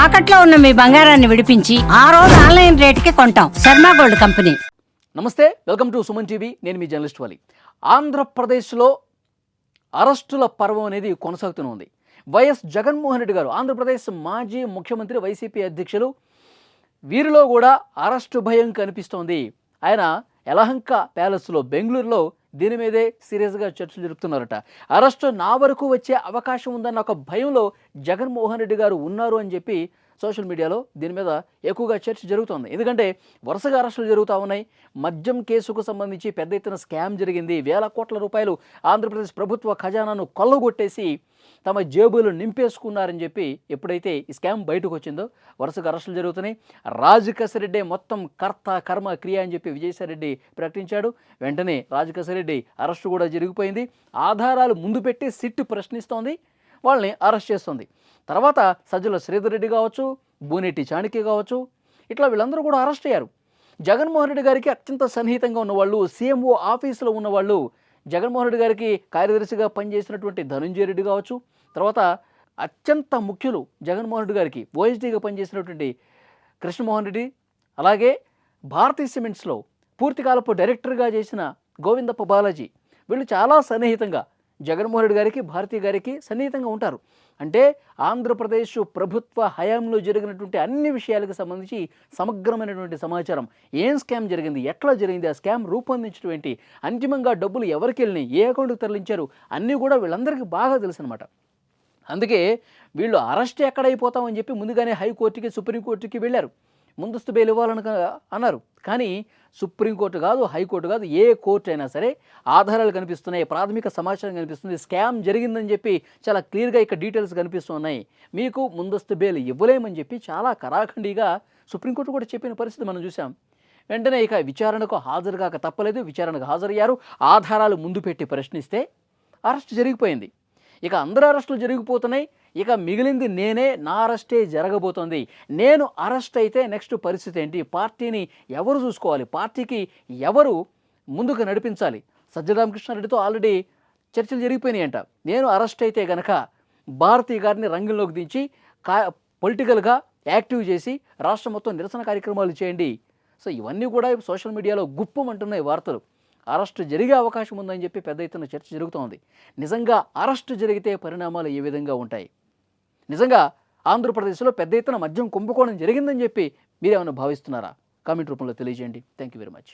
తాకట్లో ఉన్న మీ బంగారాన్ని విడిపించి ఆ రోజు ఆన్లైన్ రేటుకి కొంటాం. Sharma gold company. నమస్తే, వెల్కమ్ టు సుమన్ టీవీ. నేను మీ జర్నలిస్ట్ వాలి. ఆంధ్రప్రదేశ్లో అరెస్టుల పర్వం అనేది కొనసాగుతూనే ఉంది. వైఎస్ జగన్మోహన్ రెడ్డి గారు, ఆంధ్రప్రదేశ్ మాజీ ముఖ్యమంత్రి, వైసీపీ అధ్యక్షులు, వీరిలో కూడా అరెస్టు భయం కనిపిస్తోంది. ఆయన యలహంక ప్యాలెస్లో బెంగళూరులో దీని మీదే సీరియస్గా చర్చలు జరుపుతున్నారట. అరెస్టు నా వరకు వచ్చే అవకాశం ఉందన్న ఒక భయంలో జగన్మోహన్ రెడ్డి గారు ఉన్నారు అని చెప్పి సోషల్ మీడియాలో దీని మీద ఎక్కువగా చర్చ జరుగుతోంది. ఎందుకంటే వరుసగా అరెస్టులు జరుగుతూ ఉన్నాయి. మద్యం కేసుకు సంబంధించి పెద్ద ఎత్తున స్కామ్ జరిగింది. వేల కోట్ల రూపాయలు ఆంధ్రప్రదేశ్ ప్రభుత్వ ఖజానాను కొల్లగొట్టేసి తమ జేబులు నింపేసుకున్నారని చెప్పి ఎప్పుడైతే ఈ స్కామ్ బయటకు వచ్చిందో వరుసగా అరెస్టులు జరుగుతున్నాయి. రాజకేశరెడ్డి మొత్తం కర్త కర్మ క్రియ అని చెప్పి విజయసాయిరెడ్డి ప్రకటించాడు. వెంటనే రాజకేశరెడ్డి అరెస్టు కూడా జరిగిపోయింది. ఆధారాలు ముందు పెట్టి సిట్ ప్రశ్నిస్తోంది, వాళ్ళని అరెస్ట్ చేస్తుంది. తర్వాత సజ్జల శ్రీధర్ రెడ్డి కావచ్చు, బూనేటి చాణక్య కావచ్చు, ఇట్లా వీళ్ళందరూ కూడా అరెస్ట్ అయ్యారు. జగన్మోహన్ రెడ్డి గారికి అత్యంత సన్నిహితంగా ఉన్నవాళ్ళు, సీఎంఓ ఆఫీసులో ఉన్నవాళ్ళు, జగన్మోహన్ రెడ్డి గారికి కార్యదర్శిగా పనిచేసినటువంటి ధనంజయ రెడ్డి కావచ్చు, తర్వాత అత్యంత ముఖ్యులు జగన్మోహన్ రెడ్డి గారికి ఓఎస్డీగా పనిచేసినటువంటి కృష్ణమోహన్ రెడ్డి, అలాగే భారతీ సిమెంట్స్లో పూర్తికాలపు డైరెక్టర్గా చేసిన గోవిందప్ప బాలాజీ, వీళ్ళు చాలా సన్నిహితంగా జగన్మోహన్ రెడ్డి గారికి, భారతీ గారికి సన్నిహితంగా ఉంటారు. అంటే ఆంధ్రప్రదేశ్ ప్రభుత్వ హయాంలో జరిగినటువంటి అన్ని విషయాలకు సంబంధించి సమగ్రమైనటువంటి సమాచారం, ఏం స్కామ్ జరిగింది, ఎట్లా జరిగింది, ఆ స్కామ్ రూపొందించడం, అంతిమంగా డబ్బులు ఎవరికి వెళ్ళినాయి, ఏ అకౌంట్కి తరలించారు, అన్నీ కూడా వీళ్ళందరికీ బాగా తెలుసు అనమాట. అందుకే వీళ్ళు అరెస్ట్ ఎక్కడైపోతామని చెప్పి ముందుగానే హైకోర్టుకి, సుప్రీంకోర్టుకి వెళ్ళారు. ముందస్తు బెయిల్ ఇవ్వాలని అన్నారు. కానీ సుప్రీంకోర్టు కాదు, హైకోర్టు కాదు, ఏ కోర్టు అయినా సరే ఆధారాలు కనిపిస్తున్నాయి, ప్రాథమిక సమాచారం కనిపిస్తుంది, స్కామ్ జరిగిందని చెప్పి చాలా క్లియర్గా ఇక్కడ డీటెయిల్స్ కనిపిస్తున్నాయి, మీకు ముందస్తు బెయిల్ ఇవ్వలేమని చెప్పి చాలా కరాఖండిగా సుప్రీంకోర్టు కూడా చెప్పిన పరిస్థితి మనం చూసాం. వెంటనే ఇక విచారణకు హాజరుగాక తప్పలేదు. విచారణకు హాజరయ్యారు. ఆధారాలు ముందు పెట్టి ప్రశ్నిస్తే అరెస్ట్ జరిగిపోయింది. ఇక అందరూ అరెస్టులు జరిగిపోతున్నాయి. ఇక మిగిలింది నేనే, నా అరెస్టే జరగబోతోంది. నేను అరెస్ట్ అయితే నెక్స్ట్ పరిస్థితి ఏంటి, పార్టీని ఎవరు చూసుకోవాలి, పార్టీకి ఎవరు ముందుకు నడిపించాలి. సజ్జల రామకృష్ణారెడ్డితో ఆల్రెడీ చర్చలు జరిగిపోయినాయంట. నేను అరెస్ట్ అయితే గనక భారతీ గారిని రంగంలోకి దించి పొలిటికల్గా యాక్టివ్ చేసి రాష్ట్రం మొత్తం నిరసన కార్యక్రమాలు చేయండి. సో ఇవన్నీ కూడా సోషల్ మీడియాలో గుప్పమంటున్నాయి వార్తలు. అరెస్టు జరిగే అవకాశం ఉందని చెప్పి పెద్ద ఎత్తున చర్చ జరుగుతోంది. నిజంగా అరెస్టు జరిగితే పరిణామాలు ఏ విధంగా ఉంటాయి, నిజంగా ఆంధ్రప్రదేశ్లో పెద్ద ఎత్తున మద్యం కుంభకోణం జరిగిందని చెప్పి మీరేమైనా భావిస్తున్నారా? కామెంట్ రూపంలో తెలియజేయండి. Thank you very much.